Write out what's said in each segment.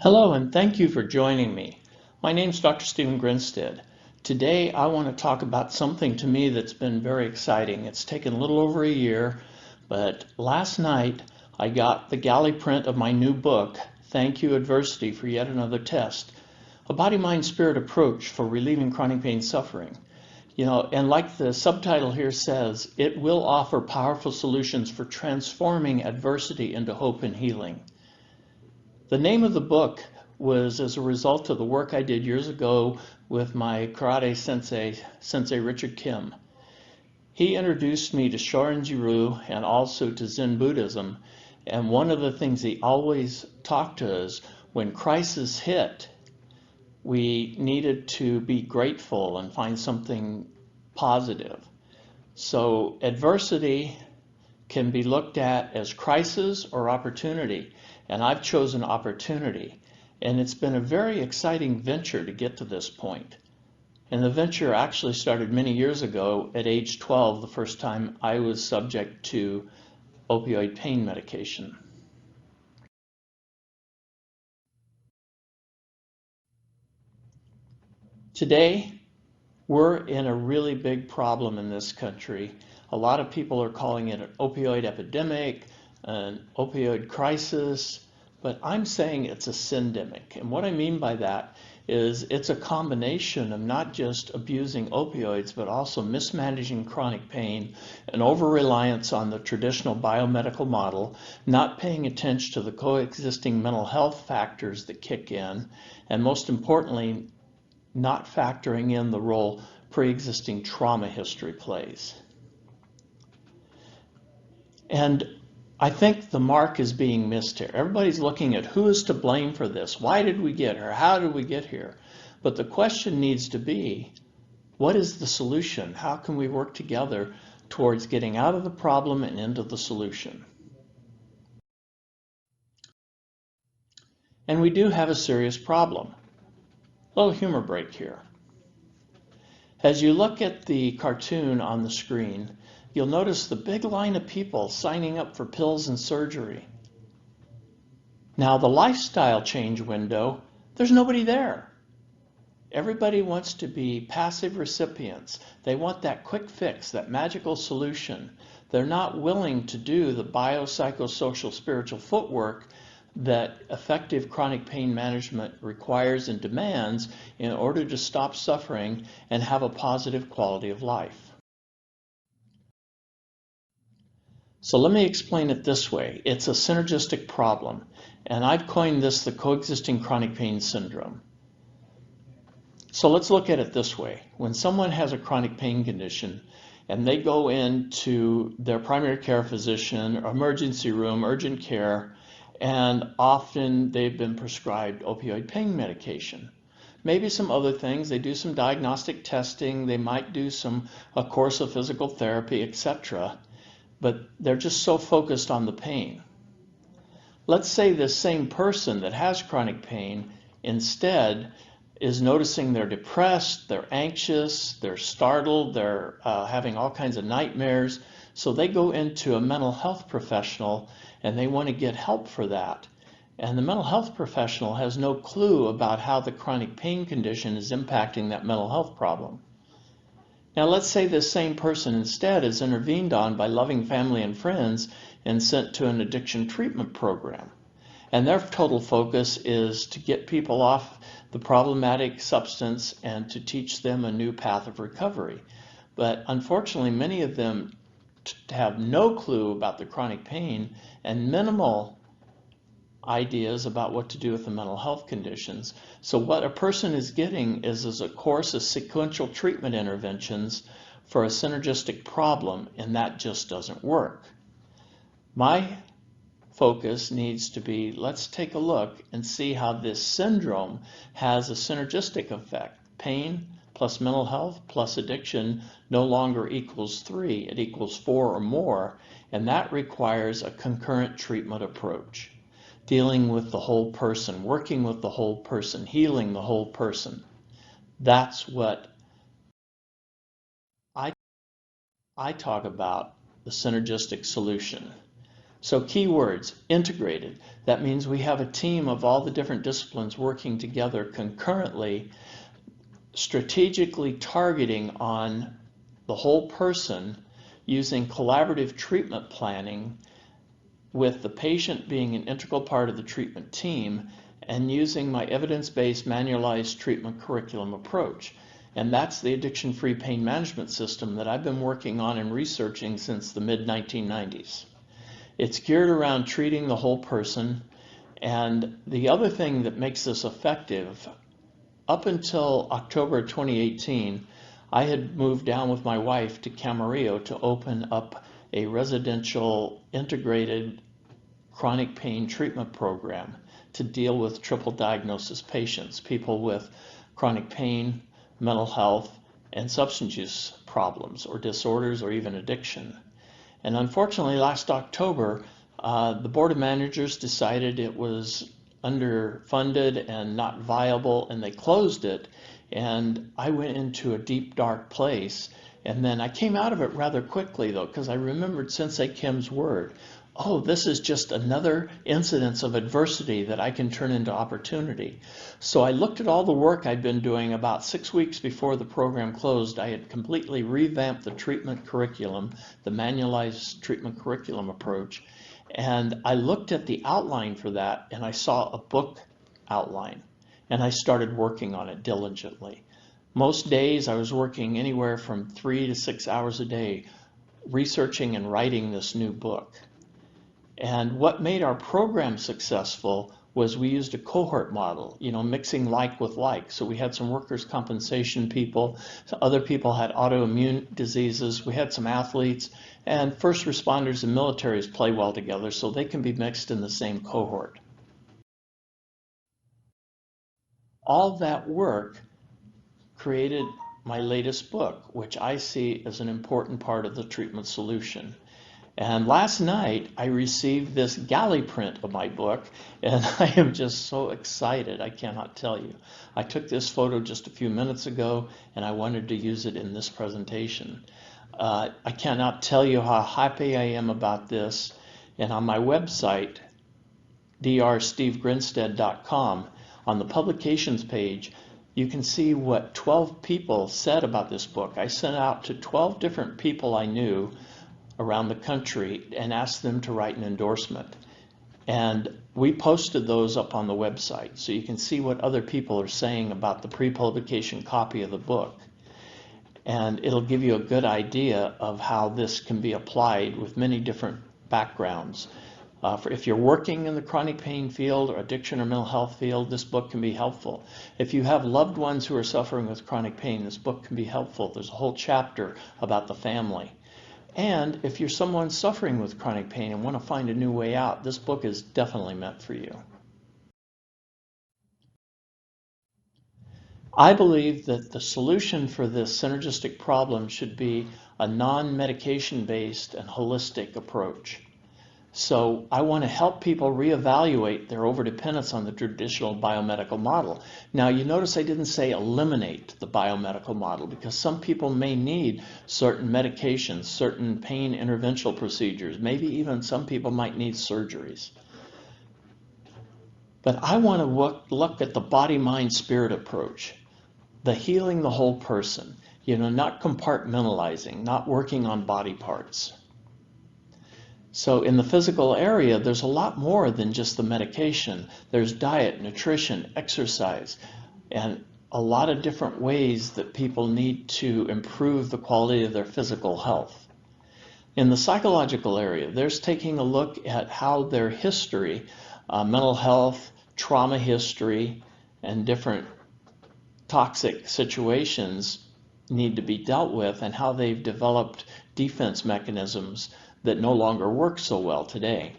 Hello, and thank you for joining me. My name is Dr. Stephen Grinstead. Today I want to talk about something to me that's been very exciting. It's taken a little over a year, but last night I got the galley print of my new book, Thank You Adversity for Yet Another Test, a body-mind-spirit approach for relieving chronic pain suffering. And like the subtitle here says, it will offer powerful solutions for transforming adversity into hope and healing. The name of the book was as a result of the work I did years ago with my karate sensei Richard Kim. He introduced me to Shorin-Jiru and also to Zen Buddhism, and one of the things he always talked to us, when crisis hit, we needed to be grateful and find something positive. So adversity can be looked at as crisis or opportunity, and I've chosen opportunity. And it's been a very exciting venture to get to this point. And the venture actually started many years ago at age 12, the first time I was subject to opioid pain medication. Today, we're in a really big problem in this country. A lot of people are calling it an opioid epidemic, an opioid crisis, but I'm saying it's a syndemic. And what I mean by that is it's a combination of not just abusing opioids, but also mismanaging chronic pain, an over-reliance on the traditional biomedical model, not paying attention to the coexisting mental health factors that kick in, and most importantly, not factoring in the role pre-existing trauma history plays. And I think the mark is being missed here. Everybody's looking at who is to blame for this. Why did we get here? How did we get here? But the question needs to be, what is the solution? How can we work together towards getting out of the problem and into the solution? And we do have a serious problem. A little humor break here. As you look at the cartoon on the screen, you'll notice the big line of people signing up for pills and surgery. Now, the lifestyle change window, there's nobody there. Everybody wants to be passive recipients. They want that quick fix, that magical solution. They're not willing to do the biopsychosocial spiritual footwork that effective chronic pain management requires and demands in order to stop suffering and have a positive quality of life. So let me explain it this way. It's a synergistic problem, and I've coined this the coexisting chronic pain syndrome. So let's look at it this way. When someone has a chronic pain condition and they go into their primary care physician, emergency room, urgent care, and often they've been prescribed opioid pain medication. Maybe some other things. They do some diagnostic testing. They might do a course of physical therapy, etc. But they're just so focused on the pain. Let's say this same person that has chronic pain instead is noticing they're depressed, they're anxious, they're startled, they're having all kinds of nightmares. So they go into a mental health professional and they want to get help for that. And the mental health professional has no clue about how the chronic pain condition is impacting that mental health problem. Now let's say this same person instead is intervened on by loving family and friends and sent to an addiction treatment program. And their total focus is to get people off the problematic substance and to teach them a new path of recovery. But unfortunately, many of them have no clue about the chronic pain and minimal ideas about what to do with the mental health conditions. So what a person is getting is a course of sequential treatment interventions for a synergistic problem, and that just doesn't work. My focus needs to be, let's take a look and see how this syndrome has a synergistic effect. Pain plus mental health plus addiction no longer equals 3, it equals 4 or more, and that requires a concurrent treatment approach. Dealing with the whole person, working with the whole person, healing the whole person. That's what I talk about, the synergistic solution. So keywords, integrated. That means we have a team of all the different disciplines working together concurrently, strategically targeting on the whole person using collaborative treatment planning with the patient being an integral part of the treatment team and using my evidence-based manualized treatment curriculum approach. And that's the addiction-free pain management system that I've been working on and researching since the mid-1990s. It's geared around treating the whole person. And the other thing that makes this effective, up until October 2018, I had moved down with my wife to Camarillo to open up a residential integrated chronic pain treatment program to deal with triple diagnosis patients, people with chronic pain, mental health, and substance use problems or disorders or even addiction. And unfortunately, last October, the Board of Managers decided it was underfunded and not viable, and they closed it. And I went into a deep, dark place. And then I came out of it rather quickly, though, because I remembered Sensei Kim's word. Oh, this is just another incidence of adversity that I can turn into opportunity. So I looked at all the work I'd been doing. About 6 weeks before the program closed, I had completely revamped the treatment curriculum, the manualized treatment curriculum approach. And I looked at the outline for that, and I saw a book outline, and I started working on it diligently. Most days I was working anywhere from 3 to 6 hours a day, researching and writing this new book. And what made our program successful was we used a cohort model, mixing like with like. So we had some workers' compensation people, other people had autoimmune diseases, we had some athletes, and first responders and militaries play well together, so they can be mixed in the same cohort. All that work created my latest book, which I see as an important part of the treatment solution. And last night I received this galley print of my book, and I am just so excited, I cannot tell you. I took this photo just a few minutes ago, and I wanted to use it in this presentation. I cannot tell you how happy I am about this. And on my website, drstevegrinstead.com, on the publications page, you can see what 12 people said about this book. I sent out to 12 different people I knew around the country and asked them to write an endorsement. And we posted those up on the website, so you can see what other people are saying about the pre-publication copy of the book. And it'll give you a good idea of how this can be applied with many different backgrounds. If you're working in the chronic pain field or addiction or mental health field, this book can be helpful. If you have loved ones who are suffering with chronic pain, this book can be helpful. There's a whole chapter about the family. And if you're someone suffering with chronic pain and want to find a new way out, this book is definitely meant for you. I believe that the solution for this synergistic problem should be a non-medication based and holistic approach. So I want to help people reevaluate their overdependence on the traditional biomedical model. Now you notice I didn't say eliminate the biomedical model, because some people may need certain medications, certain pain interventional procedures, maybe even some people might need surgeries. But I want to look at the body, mind, spirit approach, the healing the whole person, not compartmentalizing, not working on body parts. So in the physical area, there's a lot more than just the medication. There's diet, nutrition, exercise, and a lot of different ways that people need to improve the quality of their physical health. In the psychological area, there's taking a look at how their history, mental health, trauma history, and different toxic situations need to be dealt with, and how they've developed defense mechanisms that no longer work so well today.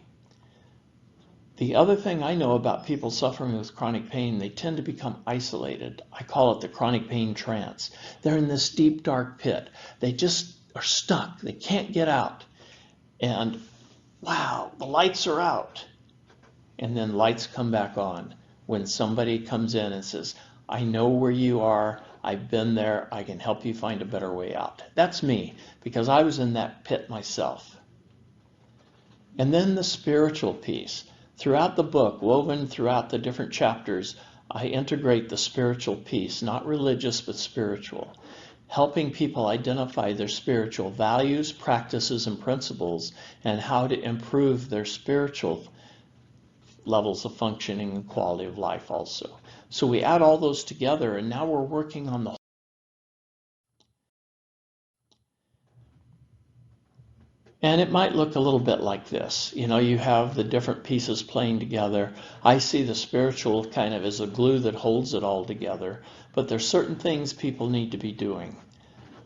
The other thing I know about people suffering with chronic pain, they tend to become isolated. I call it the chronic pain trance. They're in this deep, dark pit. They just are stuck. They can't get out. And wow, the lights are out. And then lights come back on when somebody comes in and says, I know where you are. I've been there. I can help you find a better way out. That's me, because I was in that pit myself. And then the spiritual piece. Throughout the book, woven throughout the different chapters, I integrate the spiritual piece, not religious, but spiritual, helping people identify their spiritual values, practices, and principles, and how to improve their spiritual levels of functioning and quality of life also. So we add all those together, and now we're working on the. And it might look a little bit like this. You know, you have the different pieces playing together. I see the spiritual kind of as a glue that holds it all together, but there's certain things people need to be doing.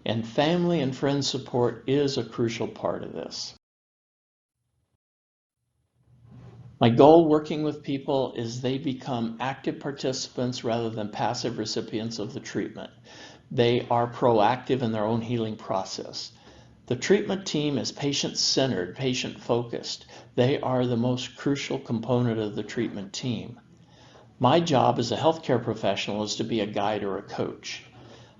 And family and friend support is a crucial part of this. My goal working with people is they become active participants rather than passive recipients of the treatment. They are proactive in their own healing process. The treatment team is patient-centered, patient-focused. They are the most crucial component of the treatment team. My job as a healthcare professional is to be a guide or a coach.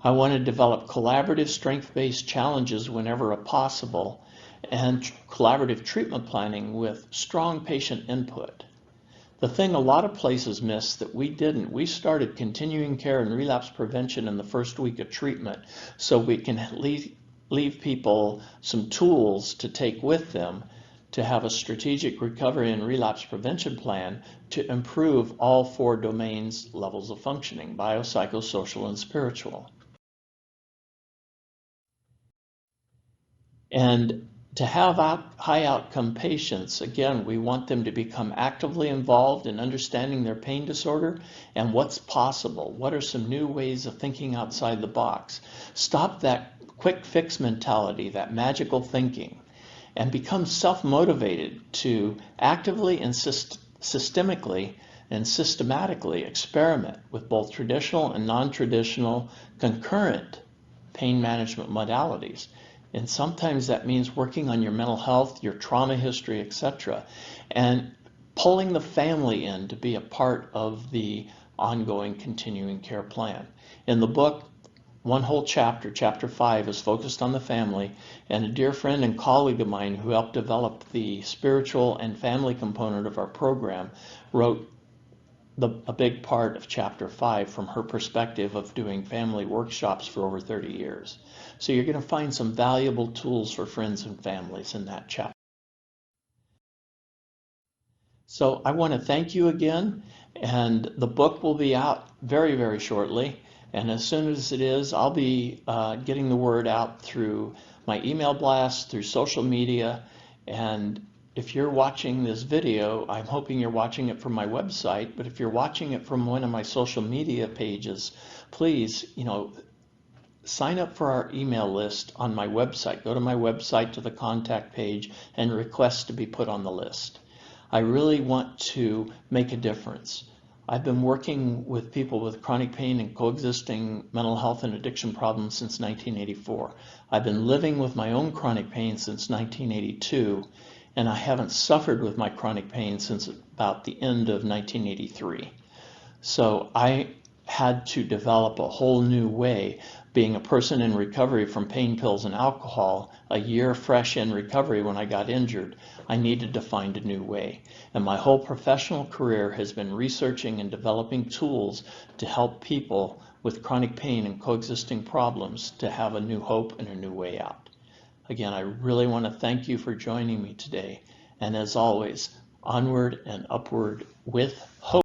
I want to develop collaborative, strength-based challenges whenever possible, and collaborative treatment planning with strong patient input. The thing a lot of places miss that we didn't, we started continuing care and relapse prevention in the first week of treatment so we can leave people some tools to take with them to have a strategic recovery and relapse prevention plan to improve all 4 domains levels of functioning, biopsychosocial and spiritual. And to have high outcome patients, again, we want them to become actively involved in understanding their pain disorder and what's possible. What are some new ways of thinking outside the box? Stop that quick fix mentality, that magical thinking, and become self-motivated to actively and systemically and systematically experiment with both traditional and non-traditional concurrent pain management modalities. And sometimes that means working on your mental health, your trauma history, etc., and pulling the family in to be a part of the ongoing continuing care plan. In the book, one whole chapter, chapter 5, is focused on the family, and a dear friend and colleague of mine who helped develop the spiritual and family component of our program wrote a big part of chapter 5 from her perspective of doing family workshops for over 30 years. So you're going to find some valuable tools for friends and families in that chapter. So I want to thank you again, and the book will be out very, very shortly. And as soon as it is, I'll be getting the word out through my email blast, through social media. And if you're watching this video, I'm hoping you're watching it from my website. But if you're watching it from one of my social media pages, please, sign up for our email list on my website. Go to my website to the contact page and request to be put on the list. I really want to make a difference. I've been working with people with chronic pain and coexisting mental health and addiction problems since 1984. I've been living with my own chronic pain since 1982, and I haven't suffered with my chronic pain since about the end of 1983. So I had to develop a whole new way. Being a person in recovery from pain pills and alcohol, a year fresh in recovery when I got injured, I needed to find a new way. And my whole professional career has been researching and developing tools to help people with chronic pain and coexisting problems to have a new hope and a new way out. Again, I really want to thank you for joining me today. And as always, onward and upward with hope.